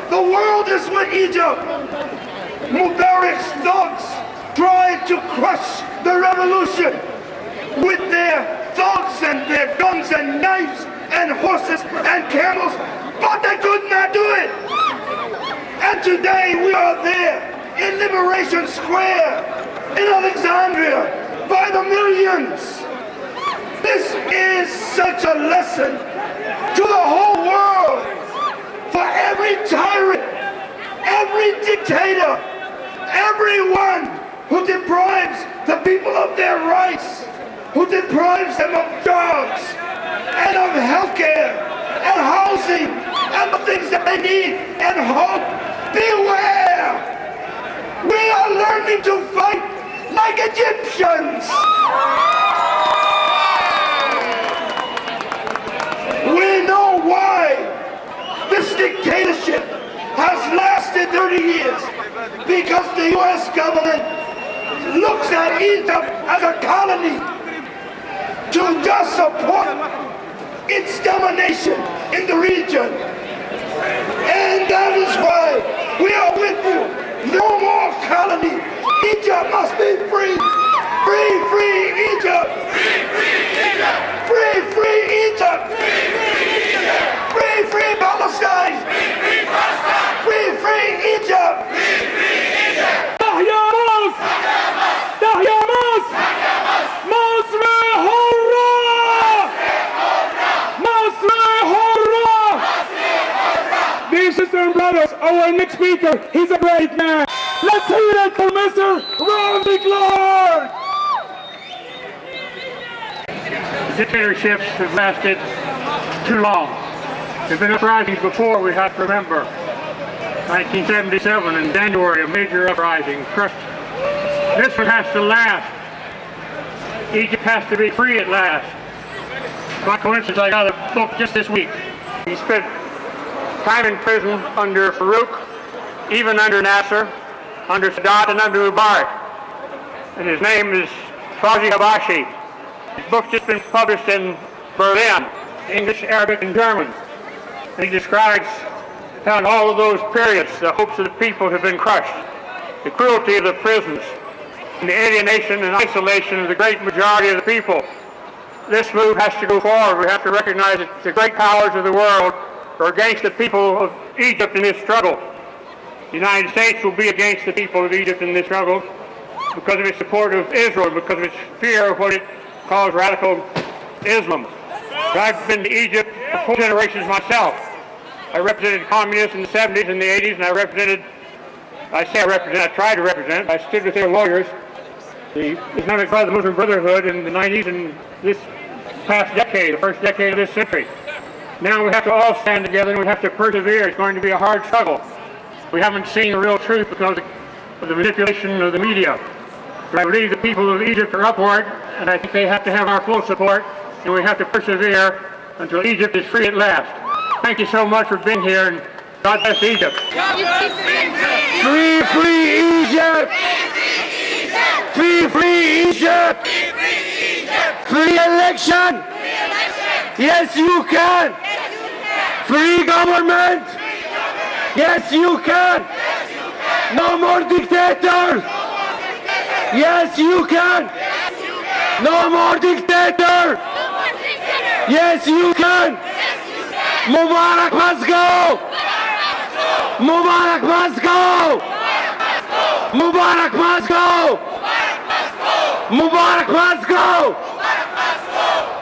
The world is with Egypt. Mubarak's thugs tried to crush the revolution with their thugs and their guns and knives and horses and camels, but they could not do it. And today we are there in Liberation Square in Alexandria by the millions. This is such a lesson to the whole world. For every tyrant, every dictator, everyone who deprives the people of their rights, who deprives them of jobs and of health care and housing and the things that they need and hope, beware! We are learning to fight like Egyptians. We know why this dictatorship has lasted 30 years, because the U.S. government looks at Egypt as a colony to just support its domination in the region. And that is why we are with you. No more colony. Egypt must be free. Free, free Egypt. Free, free Egypt. Free, free Egypt. Free, free Egypt. Free, free Palestine. Free, free Palestine. Free, free Egypt. Free, free Egypt. تحيا مصر. تحيا مصر. مصر حرة. مصر حرة. Dear sisters and brothers, our next speaker, he's a great man. Let's hear it for Mr. Randy Clark. Dictatorships have lasted too long. There have been uprisings before, we have to remember. 1977 in January, a major uprising crushed. This one has to last. Egypt has to be free at last. By coincidence, I got a book just this week. He spent time in prison under Farouk, even under Nasser, under Sadat, and under Mubarak. And his name is Fawzi Habashi. His book's just been published in Berlin, English, Arabic, and German. And he describes how in all of those periods the hopes of the people have been crushed, the cruelty of the prisons, and the alienation and isolation of the great majority of the people. This move has to go forward. We have to recognize that the great powers of the world are against the people of Egypt in this struggle. The United States will be against the people of Egypt in this struggle because of its support of Israel, because of its fear of what it calls radical Islam. I've been to Egypt for 4 generations myself. I represented communists in the 70s and the 80s, and I tried to represent, I stood with their lawyers, the Islamic Brotherhood, the Muslim Brotherhood in the 90s and this past decade, the first decade of this century. Now we have to all stand together and we have to persevere. It's going to be a hard struggle. We haven't seen the real truth because of the manipulation of the media. But I believe the people of Egypt are upward, and I think they have to have our full support, and we have to persevere until Egypt is free at last. Thank you so much for being here, and God bless Egypt. Free, free Egypt. Free, free Egypt. Free election. Yes, you can. Free government. Yes, you can. No more dictators. Yes, you can. No more dictator. Yes, you can. Mubarak must go. Mubarak must go. Mubarak must go. Mubarak must go.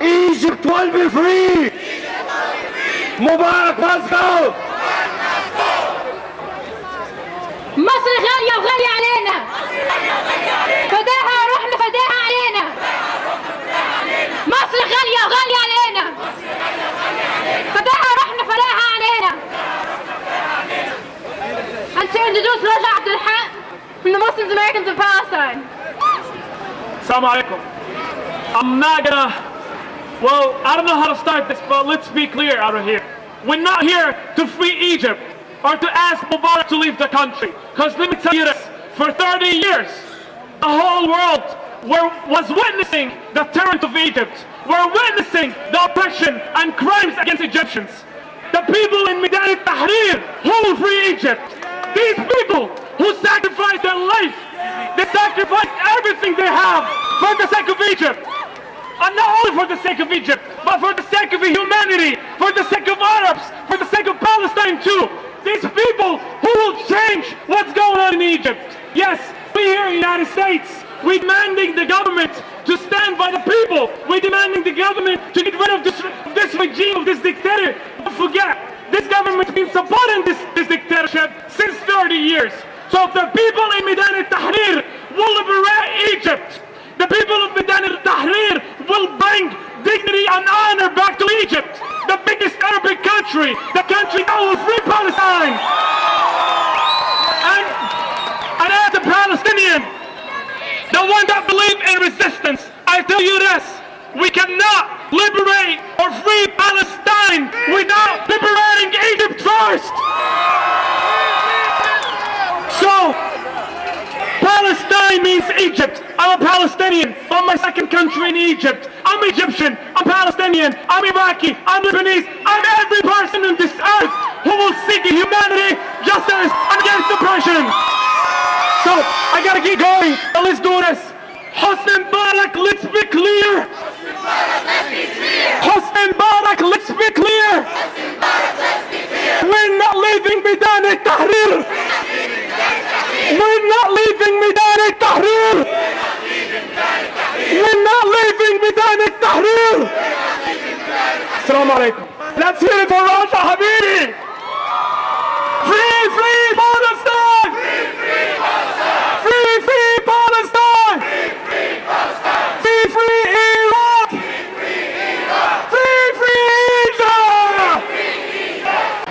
Egypt will be free. Mubarak must go. مصر غالية وغالية علينا. فداها روحنا فداها علينا. مصر غالية وغالية علينا. فداها روحنا فداها علينا. And to introduce Raja Abdul Haq from the Muslims Americans of Palestine. Assalamu alaikum. I'm not gonna, well, I don't know how to start this, but let's be clear out of here. We're not here to free Egypt or to ask Mubarak to leave the country. Because let me tell you this, for 30 years, the whole world was witnessing the tyranny of Egypt. We're witnessing the oppression and crimes against Egyptians. The people in Midan al-Tahrir who will free Egypt. These people who sacrificed their life, they sacrificed everything they have for the sake of Egypt. And not only for the sake of Egypt, but for the sake of humanity, for the sake of Arabs, for the sake of Palestine too. These people who will change what's going on in Egypt. Yes, we here in the United States, we're demanding the government to stand by the people. We're demanding the government to get rid of this regime, of this dictator. Don't forget, this government's been supporting this dictatorship since 30 years. So if the people in Midan al-Tahrir will liberate Egypt, the people of Midan al-Tahrir will bring dignity and honor back to Egypt, the biggest Arabic country, the country that will free Palestine. And as a Palestinian, the one that believes in resistance, I tell you this, we cannot liberate or free Palestine without liberating Egypt first. So, Palestine means Egypt. I'm a Palestinian, but my second country in Egypt. I'm Egyptian, I'm Palestinian, I'm Iraqi, I'm Lebanese, I'm every person on this earth who will seek humanity, justice, and against oppression. So, I gotta keep going, so let's do this. Hosni Mubarak, let's be clear. Hosni Mubarak, let's be clear. We're not leaving Midan al-Tahrir. We're not leaving Midan al-Tahrir. We're not leaving Midan al-Tahrir. Assalamu alaikum. Let's hear it for Raja Habibi. Free, free Palestine. Free, free Palestine. Free, free Iraq. Free, free Egypt.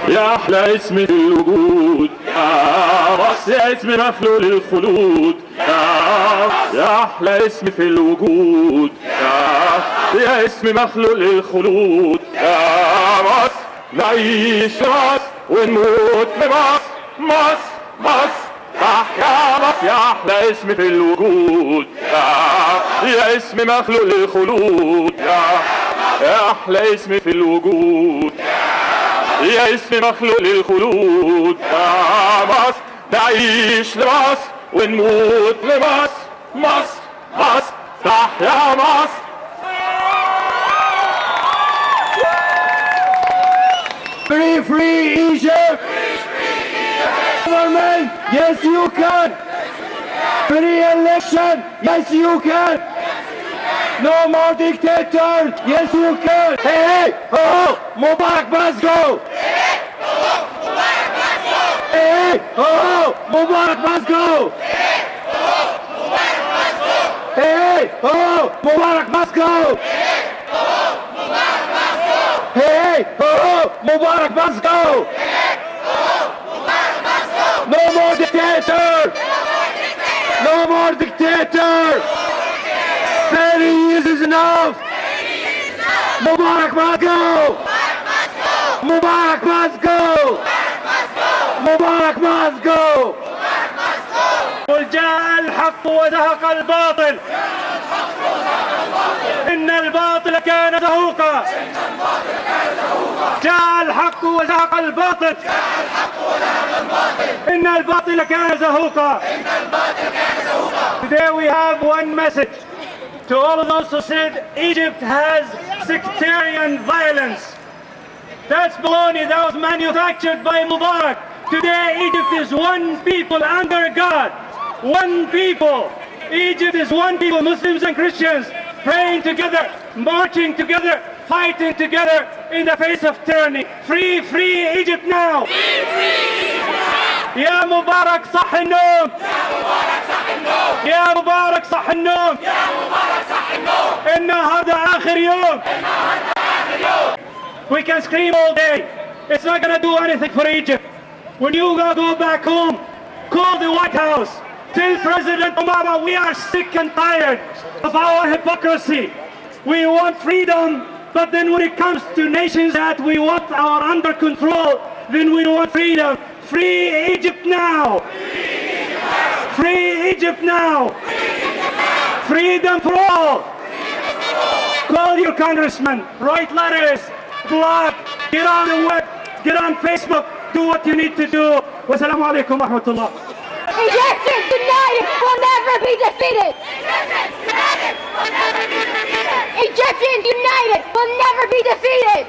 يا أحلى اسم في الوجود، يا راس اسم مفلول الخلود، يا أحلى اسم في الوجود، يا اسم مخلول الخلود، يا مصر نعيش مصر ونموت لمصر، مصر مصر تحيا مصر، يا أحلى اسم في الوجود، يا اسم مخلول الخلود، يا أحلى اسم في الوجود، يا اسم مخلوق للخلود، يا مصر نعيش لمصر ونموت لمصر، مصر مصر تحيا مصر. Free, free Egypt! Government, yes you can! Free election, yes you can! No more dictator, yes you can! Hey, hey, oh, Mubarak must go! Hey, oh, Mubarak must go! Hey, oh, Mubarak must go! Hey, oh, Mubarak must go! No more dictator! No more dictator! 30 years is enough! Mubarak must go! Mubarak must go! Mubarak must go! قل جاء الحق وزهق الباطل إن الباطل كان زهوقا جاء الحق وزهق الباطل إن الباطل كان زهوقا. Today we have one message to all of those who said Egypt has sectarian violence. That's baloney. That was manufactured by Mubarak. Today Egypt is one people under God. One people. Egypt is one people, Muslims and Christians, praying together, marching together, fighting together in the face of tyranny. Free, free Egypt now! Free, free Egypt now! يا مبارك صح النوم! يا مبارك صح النوم! إن هذا آخر يوم! We can scream all day. It's not going to do anything for Egypt. When you go back home, call the White House. Tell President Obama we are sick and tired of our hypocrisy. We want freedom, but then when it comes to nations that we want our under control, then we want freedom. Free Egypt now! Free Egypt now! Freedom for all! Call your congressman, write letters, blog, get on the web, get on Facebook, do what you need to do. Wassalamu alaikum wa rahmatullah. Egyptians united will never be defeated! Egyptians united will never be defeated!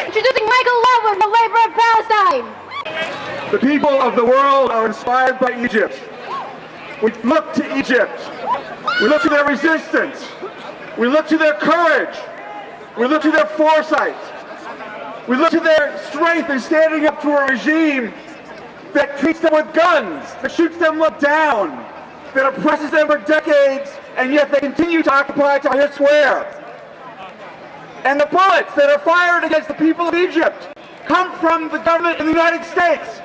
Introducing Michael Lewin, the labor of Palestine! The people of the world are inspired by Egypt. We look to Egypt. We look to their resistance. We look to their courage. We look to their foresight. We look to their strength in standing up to a regime that treats them with guns, that shoots them down, that oppresses them for decades, and yet they continue to occupy Tahrir Square. And the bullets that are fired against the people of Egypt come from the government in the United States.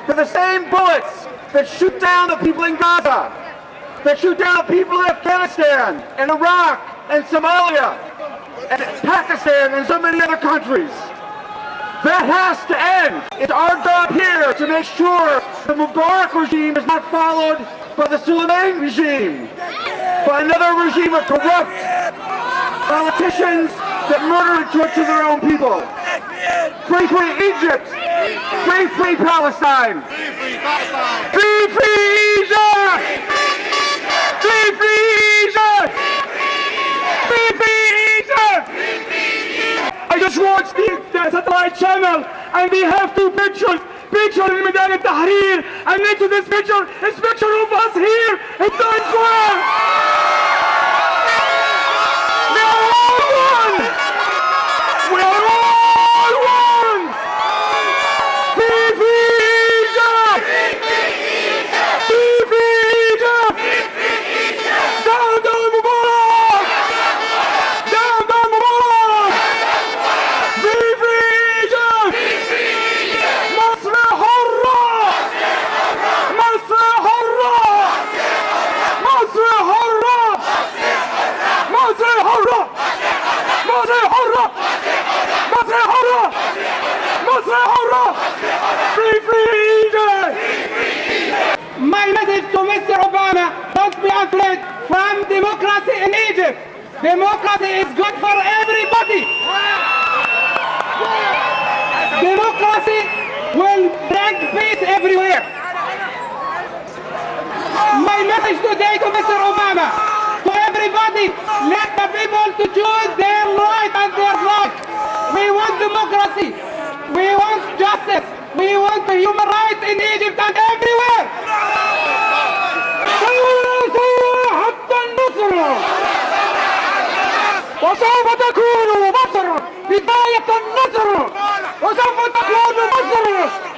They're the same bullets that shoot down the people in Gaza, that shoot down the people in Afghanistan, and Iraq, and Somalia, and Pakistan, and so many other countries. That has to end. It's our job here to make sure the Mubarak regime is not followed by the Soleimani regime, by another regime of corrupt politicians that murder and torture their own people. Free, free Egypt! Free, free Palestine! Free, free Egypt! Free, free Egypt! Free, free Egypt! I just watched the satellite channel and we have two pictures in Maidan al-Tahrir, and next to this picture is a picture of us here in Times Square. We are all one. We are all one. Free, free Egypt. Free, free Egypt. Down, down Mubarak. Down, down Mubarak. Free, free Egypt. مصر حرة. مصر حرة. مصر حرة. مصر حرة. مصر حرة. مصر حرة. مصر حرة. Free, free Egypt. My message to Mr. Obama, don't be afraid from democracy in Egypt. Democracy is good for everybody. Democracy will bring peace everywhere. My message today to Mr. Obama, to everybody, let the people to choose their right and their right. We want democracy. We want justice. We want the human rights in Egypt and everywhere. حتى النصر وسوف تكون مصر بداية النصر وسوف تكون مصر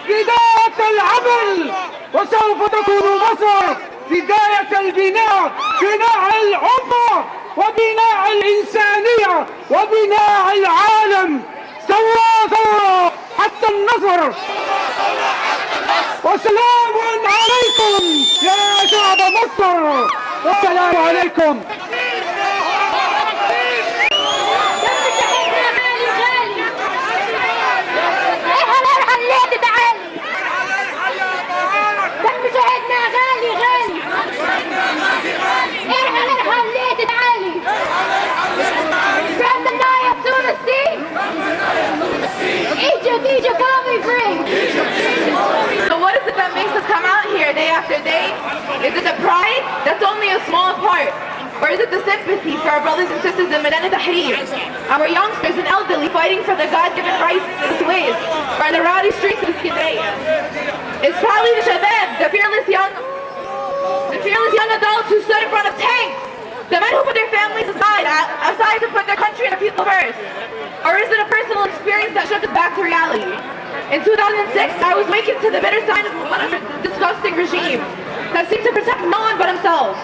بداية العمل وسوف تكون مصر بداية البناء بناء الأمة وبناء الإنسانية وبناء العالم ثورة حتى النصر وسلام عليكم يا شعب مصر والسلام عليكم Egypt, call me free! So what is it that makes us come out here day after day? Is it the pride? That's only a small part. Or is it the sympathy for our brothers and sisters in Maidan al-Tahrir? Our youngsters and elderly fighting for their God-given rights in this ways? Or in the rowdy streets of Skidmore? It's probably the Shabab, the fearless young adults who stood in front of tanks. The men who put their families aside to put their country and their people first. Or is it a personal experience that shook us back to reality? In 2006, I was wakened to the bitter sign of a disgusting regime that seemed to protect no one but themselves.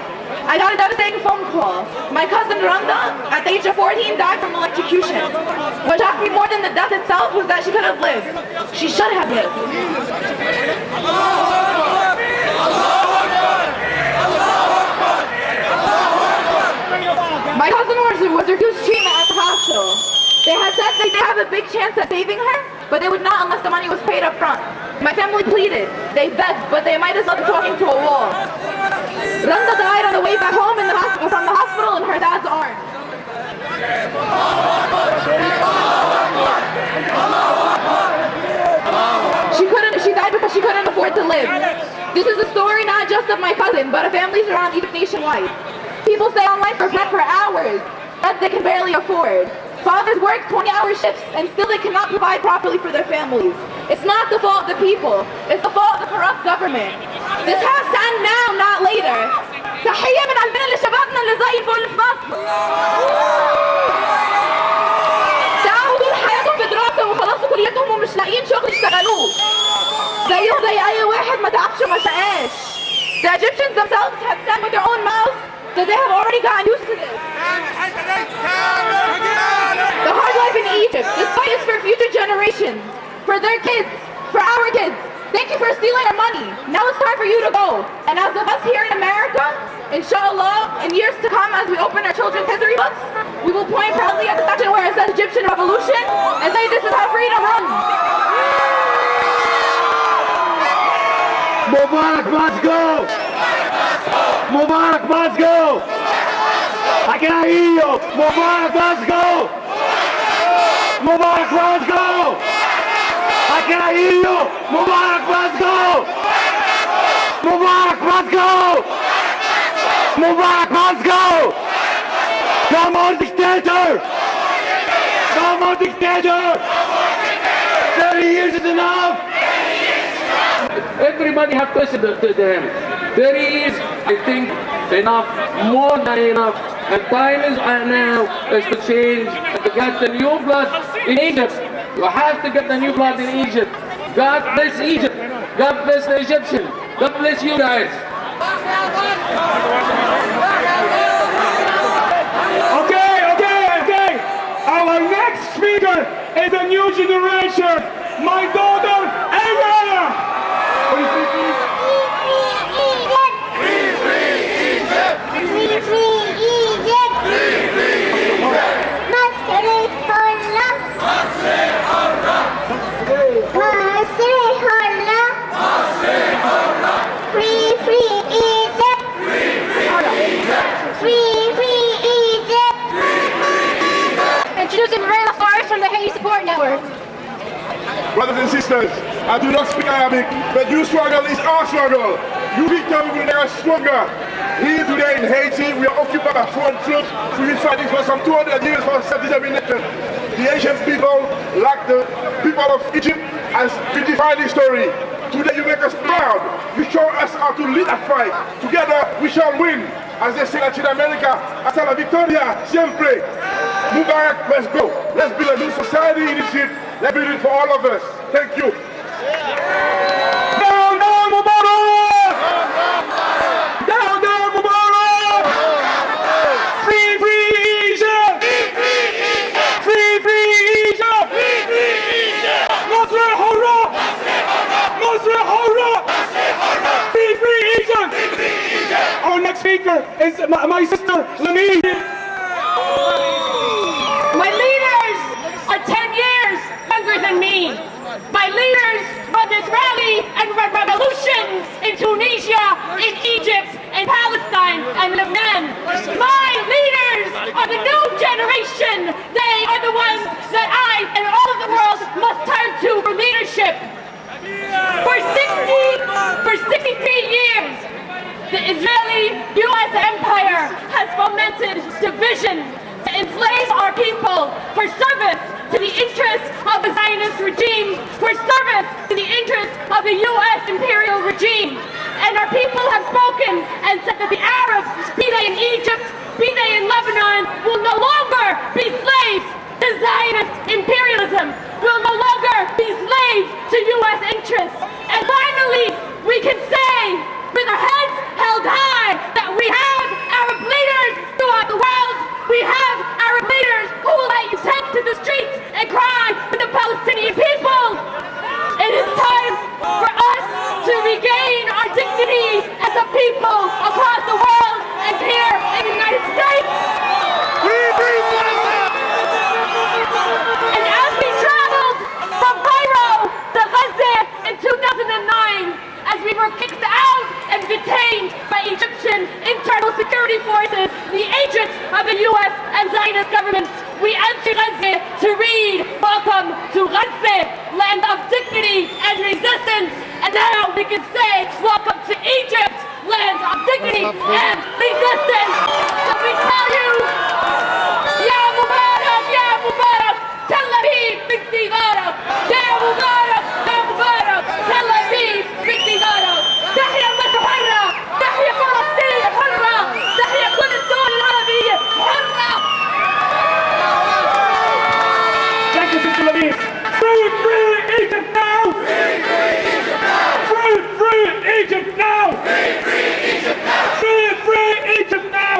I got a devastating phone call. My cousin Randa, at the age of 14, died from electrocution. What shocked me more than the death itself was that she could have lived. She should have lived. My cousin was refused treatment at the hospital. They had said they have a big chance at saving her, but they would not unless the money was paid up front. My family pleaded. They begged, but they might as well be talking to a wall. Randa died on the way back home from the hospital in her dad's arms. because she couldn't afford to live. This is a story not just of my cousin, but of families around Egypt nationwide. People stay online for bread for hours that they can barely afford. Fathers work 20-hour shifts and still they cannot provide properly for their families. It's not the fault of the people, it's the fault of the corrupt government. This has to end now, not later. تحية من قلبنا لشبابنا اللي زي الفل في مصر. تعبوا طول حياتهم في دراسة وخلصوا كليتهم ومش لاقيين شغل يشتغلوه. زيهم زي أي واحد ما تعبش وما شقاش. The Egyptians themselves have said with their own mouths that they have already gotten used to this. The hard life in Egypt, this fight is for future generations, for their kids, for our kids. Thank you for stealing our money. Now it's time for you to go. And as of us here in America, inshallah, in years to come, as we open our children's history books, we will point proudly at the section where it says Egyptian Revolution and say this is how freedom runs. Mubarak must go! Mubarak must go! I cannot hear you! Mubarak must go! Mubarak must go! I cannot hear you! Mubarak must go! Mubarak must go! Mubarak must go! No more dictator! No more dictator! 30 years is enough! Everybody have to listen to him. 30 years, I think, enough, more than enough. And time is now is to change and to get the new blood in Egypt. You have to get the new blood in Egypt. God bless Egypt. God bless the Egyptian. God bless you guys. Okay. Our next speaker is a new generation. My daughter, Ariana. Introducing Marina Forrest from the Haiti Support Network. Brothers and sisters, I do not speak Arabic, but your struggle is our struggle. You victory will make us stronger. Here today in Haiti, we are occupied by foreign troops. We've been fighting for some 200 years for self-determination. The Asian people, like the people of Egypt, has been defining story. Today you make us proud. You show us how to lead a fight. Together we shall win. As they say in Latin America, hasta la victoria siempre. Mubarak, let's go. Let's build a new society in Egypt. Let's build it for all of us. Thank you. Down, Mubarak! Down, Mubarak! Free Egypt! Free Egypt! Nasr Hurra! Nasr Hurra! Free Egypt! Our next speaker is my sister, Lamine. My leaders are 10 years younger than me. My leaders run this rally and run revolutions in Tunisia, in Egypt, in Palestine, and Lebanon. My leaders are the new generation. They are the ones that I and all of the world must turn to for leadership. For 63 years, the Israeli-U.S. empire has fomented division to enslave our people for service to the interests of the Zionist regime, for service to the interests of the U.S. imperial regime. And our people have spoken and said that the Arabs, be they in Egypt, be they in Lebanon, will no longer be slaves to Zionist imperialism, will no longer be slaves to U.S. interests. And finally, we can say, with our heads held high, that we have Arab leaders throughout the world. We have Arab leaders who will let you take to the streets and cry with the Palestinian people. It is time for us to regain our dignity as a people across the world and here in the United States. And as we traveled from Cairo to Gaza in 2009, as we were kicked out and detained by Egyptian internal security forces, the agents of the U.S. and Zionist governments, we entered Gaza to read, "Welcome to Gaza, land of dignity and resistance." And now we can say, welcome to Egypt, land of dignity and resistance. So we tell you, Ya Mubarak, Tel Aviv, Bigdigara, Ya Mubarak, Tel Aviv, Bigdigara. تحيا مصر حرة، تحيا فلسطين حرة، تحيا كل الدول العربية حرة. Thank you, Sister Lamine. Free Egypt now! Free Egypt now! Free Egypt now! Free Egypt now! Free Egypt now!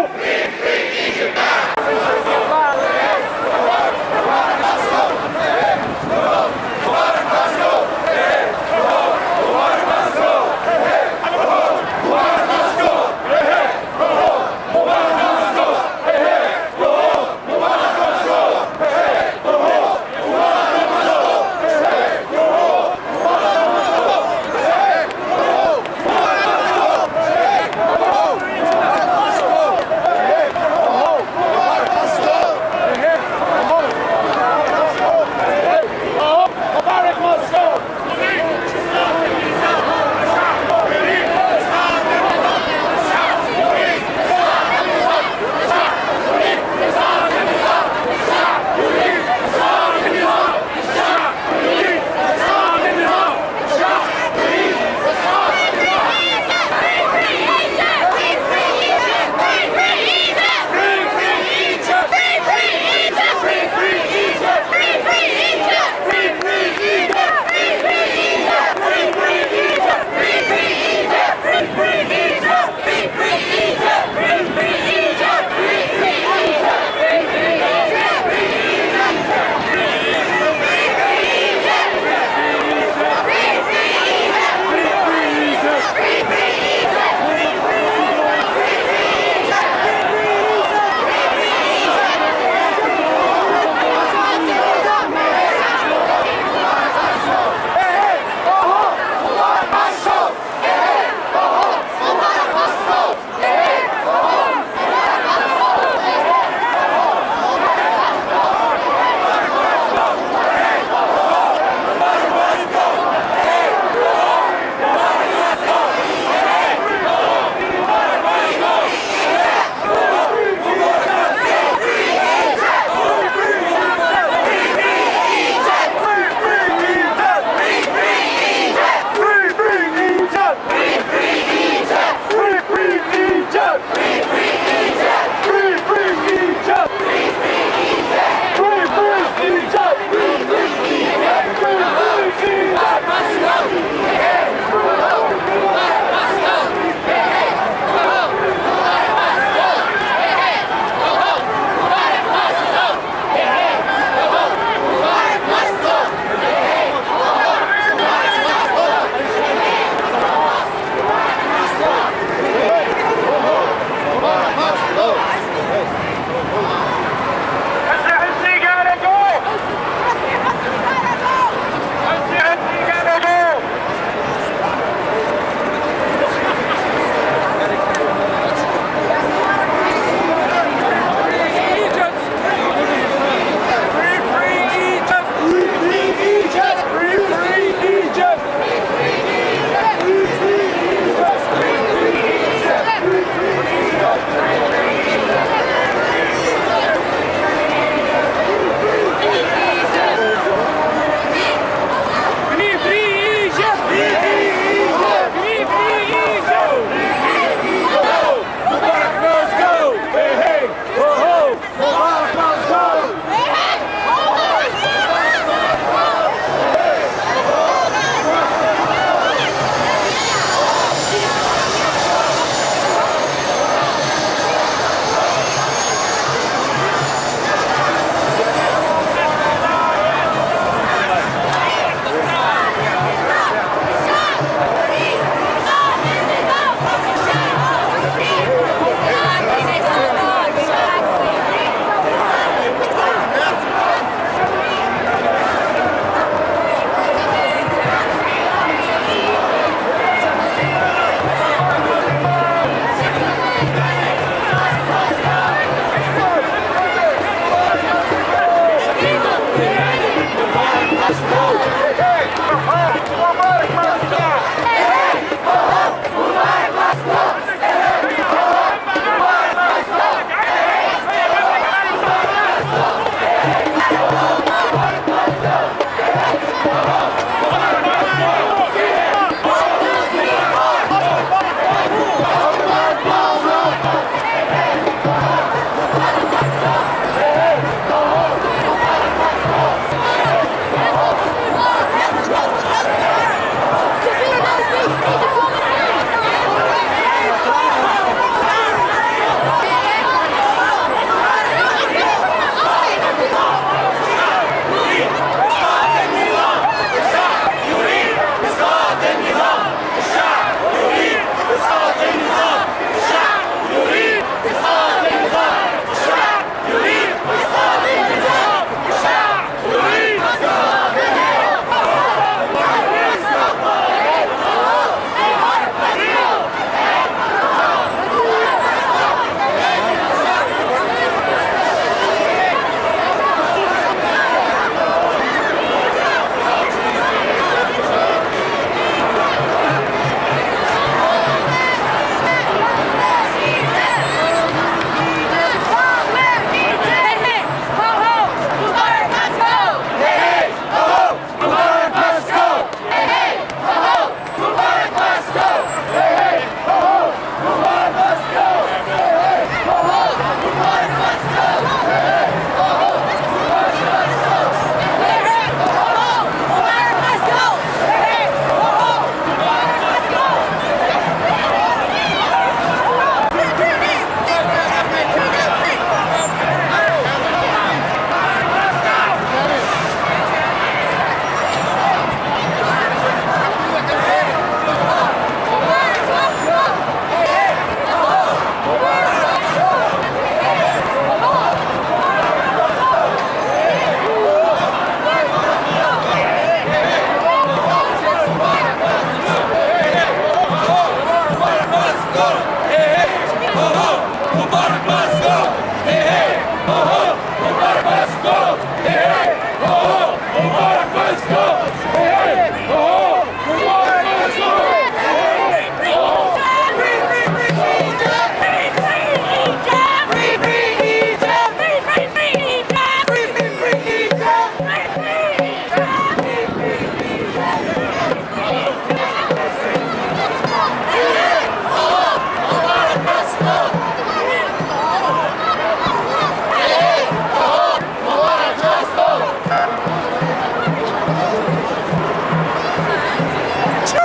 So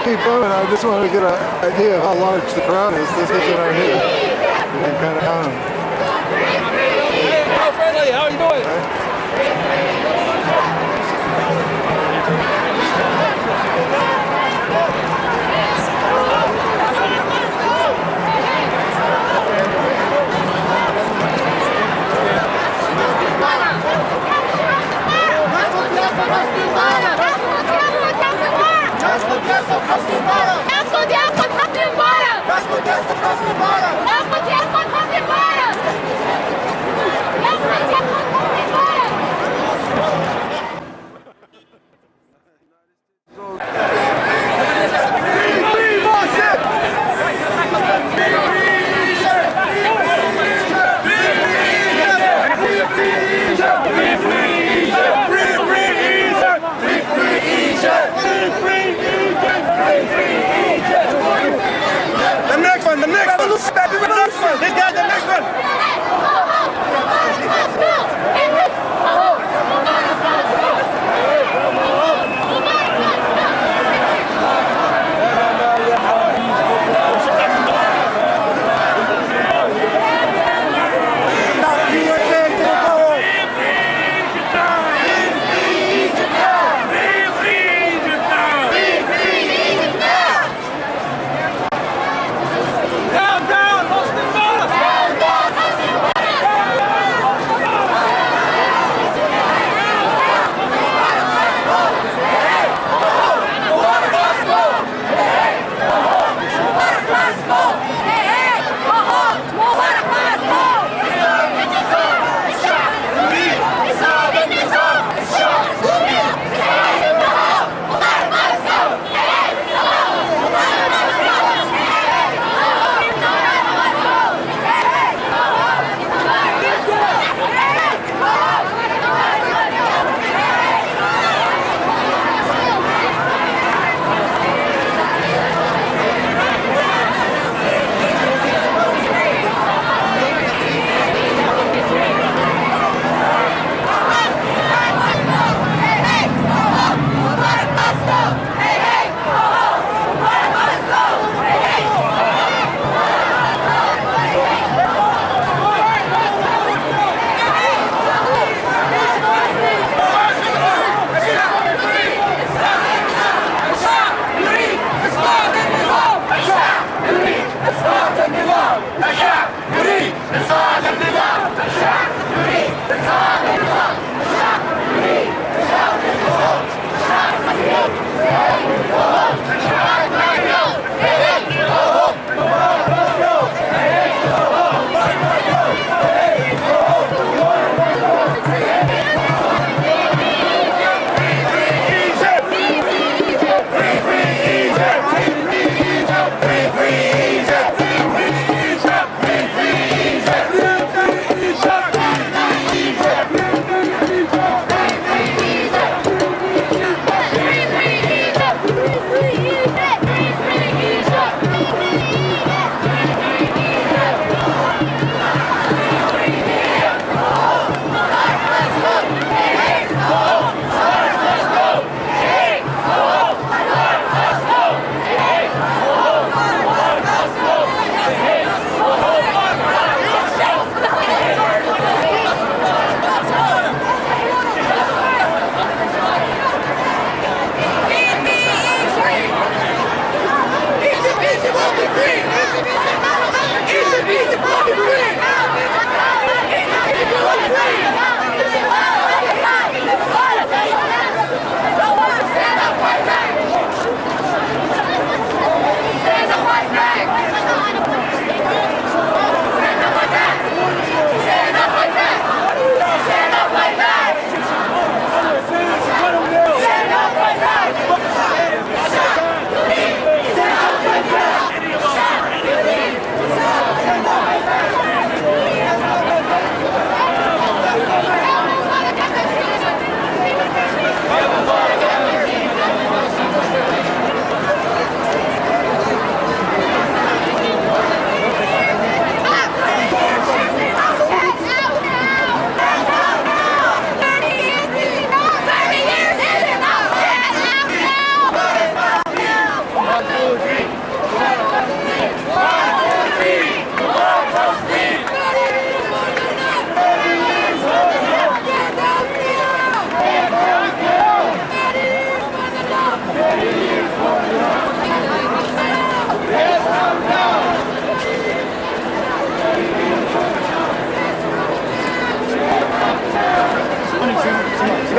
keep going. I just wanted to get an idea of how large the crowd is. This isn't our here. You can kind of count them. Hey, hello, friendly. How are you doing? Free Egypt!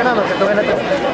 na, magkatuloy na to.